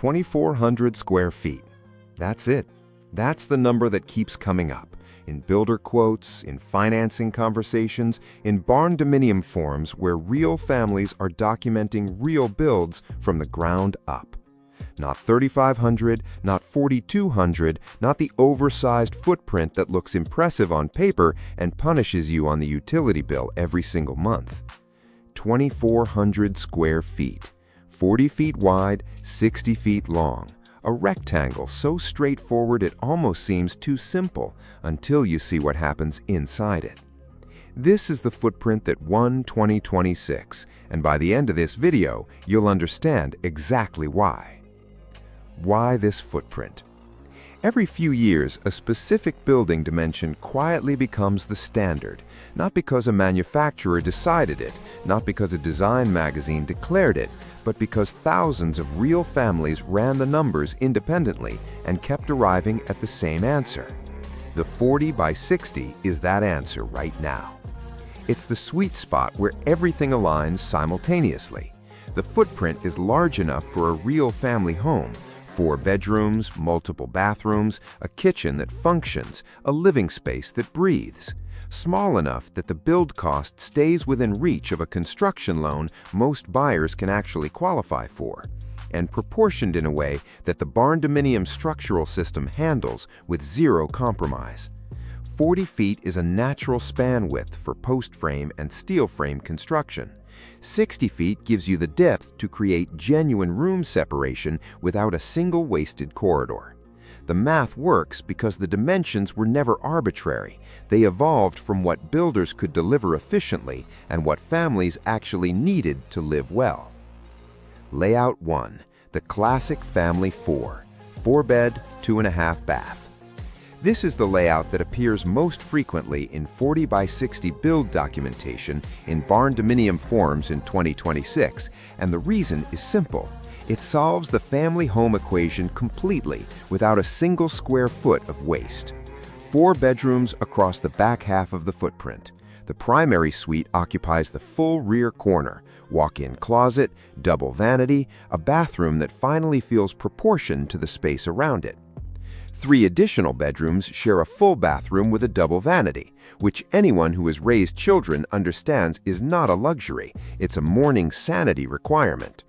2,400 square feet. That's it. That's the number that keeps coming up. In builder quotes, in financing conversations, in Barndominium forums where real families are documenting real builds from the ground up. Not 3,500, not 4,200, not the oversized footprint that looks impressive on paper and punishes you on the utility bill every single month. 2,400 square feet, 40 feet wide, 60 feet long. A rectangle so straightforward it almost seems too simple until you see what happens inside it. This is the footprint that won 2026, and by the end of this video, you'll understand exactly why. Why this footprint? Every few years, a specific building dimension quietly becomes the standard, not because a manufacturer decided it, not because a design magazine declared it, but because thousands of real families ran the numbers independently and kept arriving at the same answer. The 40 by 60 is that answer right now. It's the sweet spot where everything aligns simultaneously. The footprint is large enough for a real family home. 4 bedrooms, multiple bathrooms, a kitchen that functions, a living space that breathes. Small enough that the build cost stays within reach of a construction loan most buyers can actually qualify for, and proportioned in a way that the Barndominium structural system handles with zero compromise. 40 feet is a natural span width for post frame and steel frame construction. 60 feet gives you the depth to create genuine room separation without a single wasted corridor. The math works because the dimensions were never arbitrary. They evolved from what builders could deliver efficiently and what families actually needed to live well. Layout 1. The classic family 4. 4-bed, 2.5 bath. This is the layout that appears most frequently in 40 by 60 build documentation in Barndominium forums in 2026, and the reason is simple. It solves the family home equation completely without a single square foot of waste. 4 bedrooms across the back half of the footprint. The primary suite occupies the full rear corner, walk-in closet, double vanity, a bathroom that finally feels proportioned to the space around it. 3 additional bedrooms share a full bathroom with a double vanity, which anyone who has raised children understands is not a luxury, it's a morning sanity requirement.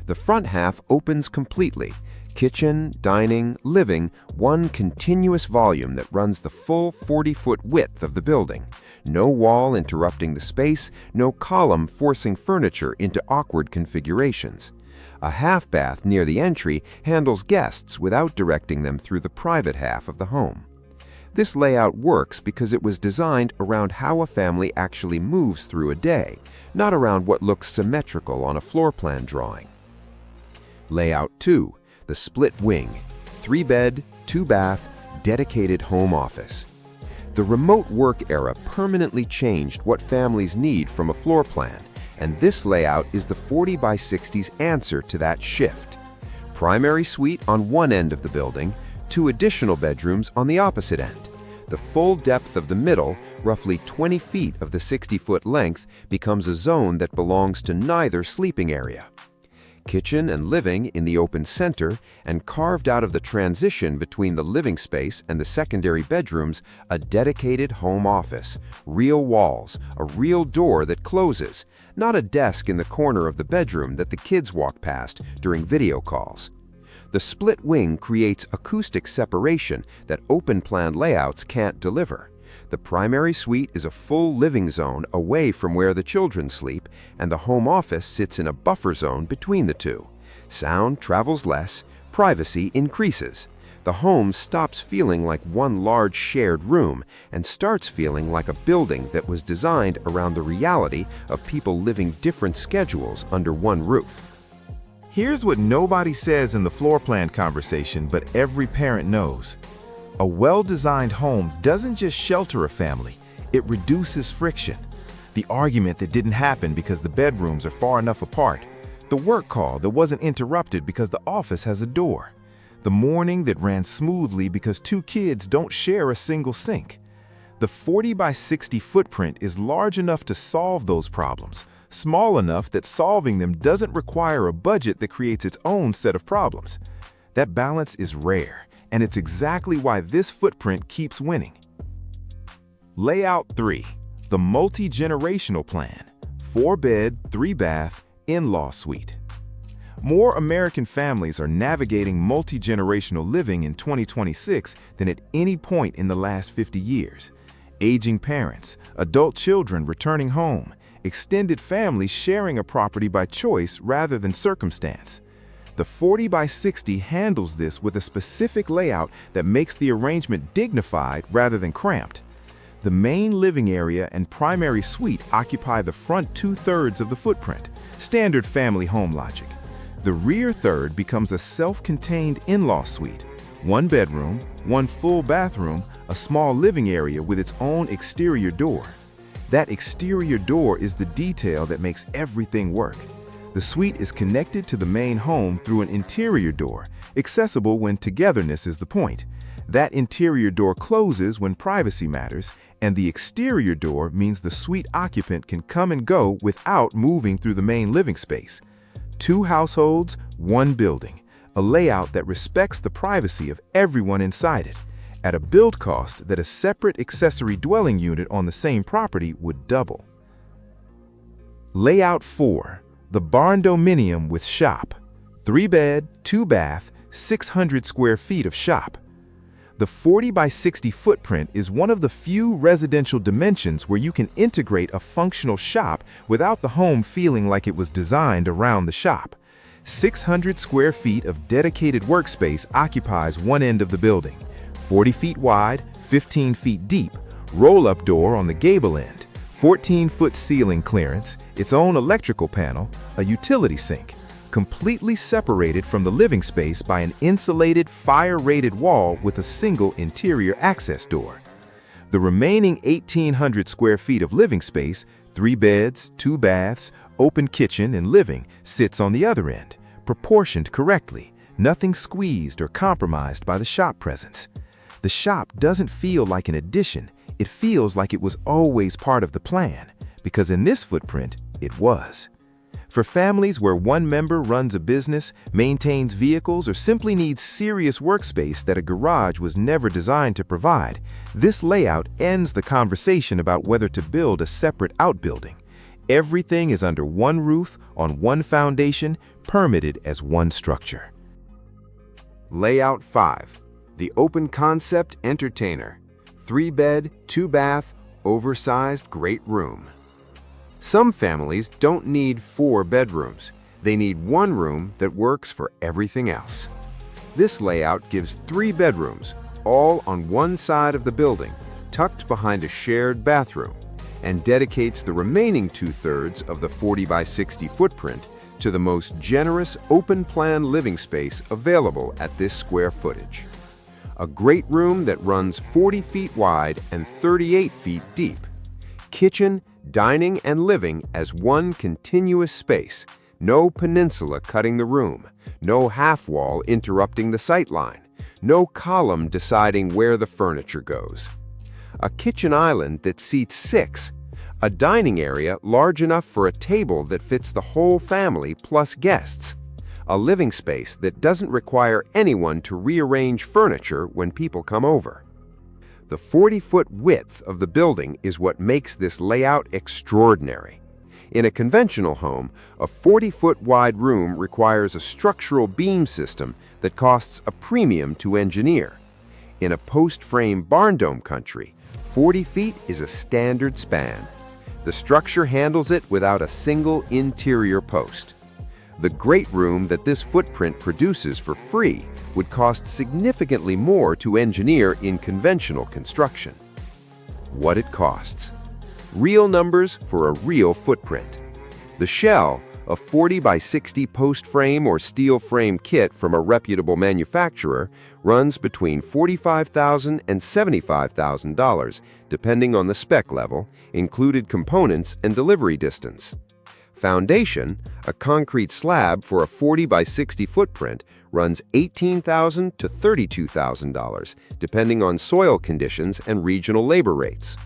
The front half opens completely. Kitchen, dining, living, one continuous volume that runs the full 40-foot width of the building. No wall interrupting the space, no column forcing furniture into awkward configurations. A half bath near the entry handles guests without directing them through the private half of the home. This layout works because it was designed around how a family actually moves through a day, not around what looks symmetrical on a floor plan drawing. Layout 2. The split wing. 3-bed, 2-bath, dedicated home office. The remote work era permanently changed what families need from a floor plan, and this layout is the 40 by 60's answer to that shift. Primary suite on one end of the building, 2 additional bedrooms on the opposite end. The full depth of the middle, roughly 20 feet of the 60-foot length, becomes a zone that belongs to neither sleeping area. Kitchen and living in the open center, and carved out of the transition between the living space and the secondary bedrooms, a dedicated home office, real walls, a real door that closes, not a desk in the corner of the bedroom that the kids walk past during video calls. The split wing creates acoustic separation that open-plan layouts can't deliver. The primary suite is a full living zone away from where the children sleep, and the home office sits in a buffer zone between the two. Sound travels less, privacy increases. The home stops feeling like one large shared room and starts feeling like a building that was designed around the reality of people living different schedules under one roof. Here's what nobody says in the floor plan conversation, but every parent knows. A well-designed home doesn't just shelter a family, it reduces friction. The argument that didn't happen because the bedrooms are far enough apart. The work call that wasn't interrupted because the office has a door. The morning that ran smoothly because 2 kids don't share a single sink. The 40 by 60 footprint is large enough to solve those problems, small enough that solving them doesn't require a budget that creates its own set of problems. That balance is rare, and it's exactly why this footprint keeps winning. Layout 3. The multi-generational plan. 4-bed, 3-bath, in-law suite. More American families are navigating multi-generational living in 2026 than at any point in the last 50 years. Aging parents, adult children returning home, extended families sharing a property by choice rather than circumstance. The 40x60 handles this with a specific layout that makes the arrangement dignified rather than cramped. The main living area and primary suite occupy the front 2/3 of the footprint, standard family home logic. The rear third becomes a self-contained in-law suite, 1 bedroom, 1 full bathroom, a small living area with its own exterior door. That exterior door is the detail that makes everything work. The suite is connected to the main home through an interior door, accessible when togetherness is the point. That interior door closes when privacy matters, and the exterior door means the suite occupant can come and go without moving through the main living space. 2 households, 1 building, a layout that respects the privacy of everyone inside it, at a build cost that a separate accessory dwelling unit on the same property would double. Layout 4. The Barndominium with shop. 3-bed, 2-bath, 600 square feet of shop. The 40x60 footprint is one of the few residential dimensions where you can integrate a functional shop without the home feeling like it was designed around the shop. 600 square feet of dedicated workspace occupies one end of the building. 40 feet wide, 15 feet deep, roll-up door on the gable end, 14-foot ceiling clearance, its own electrical panel, a utility sink, completely separated from the living space by an insulated, fire-rated wall with a single interior access door. The remaining 1,800 square feet of living space, 3 beds, 2 baths, open kitchen, and living, sits on the other end, proportioned correctly, nothing squeezed or compromised by the shop presence. The shop doesn't feel like an addition, it feels like it was always part of the plan, because in this footprint, it was. For families where one member runs a business, maintains vehicles, or simply needs serious workspace that a garage was never designed to provide, this layout ends the conversation about whether to build a separate outbuilding. Everything is under one roof, on one foundation, permitted as one structure. Layout 5. The Open Concept Entertainer. 3-bed, 2-bath, oversized great room. Some families don't need 4 bedrooms. They need 1 room that works for everything else. This layout gives 3 bedrooms, all on one side of the building, tucked behind a shared bathroom, and dedicates the remaining 2/3 of the 40x60 footprint to the most generous open-plan living space available at this square footage. A great room that runs 40 feet wide and 38 feet deep. Kitchen, dining, and living as one continuous space. No peninsula cutting the room. No half wall interrupting the sightline. No column deciding where the furniture goes. A kitchen island that seats 6. A dining area large enough for a table that fits the whole family plus guests. A living space that doesn't require anyone to rearrange furniture when people come over. The 40-foot width of the building is what makes this layout extraordinary. In a conventional home, a 40-foot wide room requires a structural beam system that costs a premium to engineer. In a post-frame barn dome country, 40 feet is a standard span. The structure handles it without a single interior post. The great room that this footprint produces for free would cost significantly more to engineer in conventional construction. What it costs. Real numbers for a real footprint. The shell, a 40x60 post frame or steel frame kit from a reputable manufacturer, runs between $45,000 and $75,000, depending on the spec level, included components, and delivery distance. Foundation, a concrete slab for a 40x60 footprint, runs $18,000 to $32,000, depending on soil conditions and regional labor rates.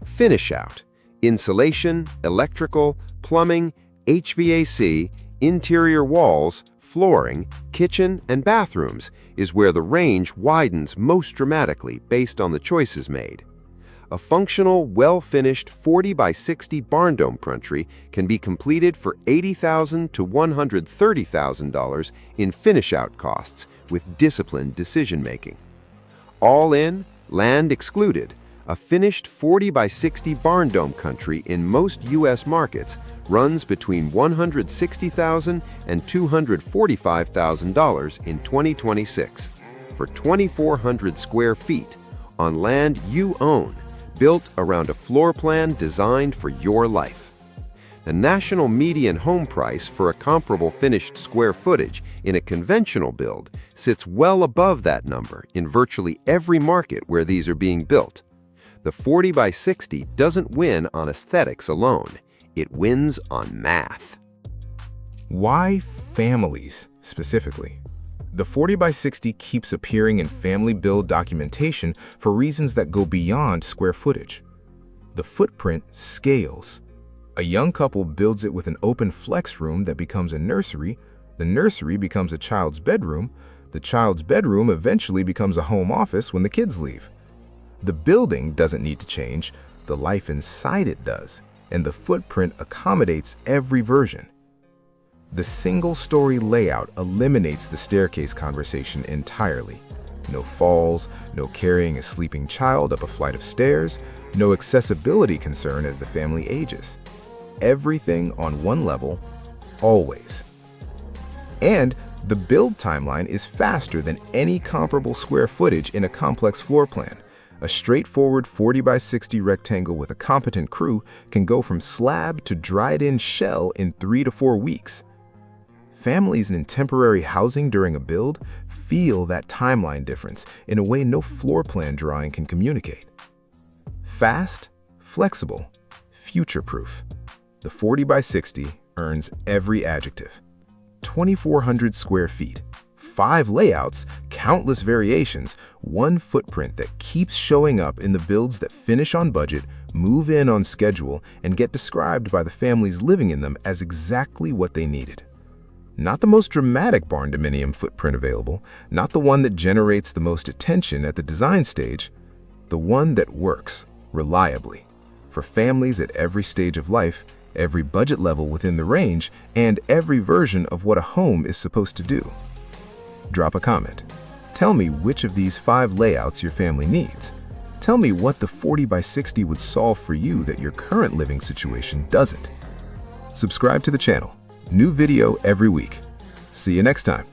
Finish out. Insulation, electrical, plumbing, HVAC, interior walls, flooring, kitchen, and bathrooms is where the range widens most dramatically based on the choices made. A functional, well-finished 40 by 60 Barndome country can be completed for $80,000 to $130,000 in finish-out costs with disciplined decision-making. All in, land excluded, a finished 40 by 60 Barndome country in most U.S. markets runs between $160,000 and $245,000 in 2026 for 2,400 square feet on land you own, built around a floor plan designed for your life. The national median home price for a comparable finished square footage in a conventional build sits well above that number in virtually every market where these are being built. The 40 by 60 doesn't win on aesthetics alone. It wins on math. Why families, specifically? The 40 by 60 keeps appearing in family build documentation for reasons that go beyond square footage. The footprint scales. A young couple builds it with an open flex room that becomes a nursery, the nursery becomes a child's bedroom, the child's bedroom eventually becomes a home office when the kids leave. The building doesn't need to change, the life inside it does, and the footprint accommodates every version. The single-story layout eliminates the staircase conversation entirely. No falls, no carrying a sleeping child up a flight of stairs, no accessibility concern as the family ages. Everything on one level, always. And the build timeline is faster than any comparable square footage in a complex floor plan. A straightforward 40 by 60 rectangle with a competent crew can go from slab to dried-in shell in 3 to 4 weeks. Families in temporary housing during a build feel that timeline difference in a way no floor plan drawing can communicate. Fast, flexible, future-proof. The 40 by 60 earns every adjective. 2,400 square feet, 5 layouts, countless variations, one footprint that keeps showing up in the builds that finish on budget, move in on schedule, and get described by the families living in them as exactly what they needed. Not the most dramatic Barndominium footprint available, not the one that generates the most attention at the design stage, the one that works reliably for families at every stage of life, every budget level within the range, and every version of what a home is supposed to do. Drop a comment. Tell me which of these 5 layouts your family needs. Tell me what the 40 by 60 would solve for you that your current living situation doesn't. Subscribe to the channel. New video every week. See you next time.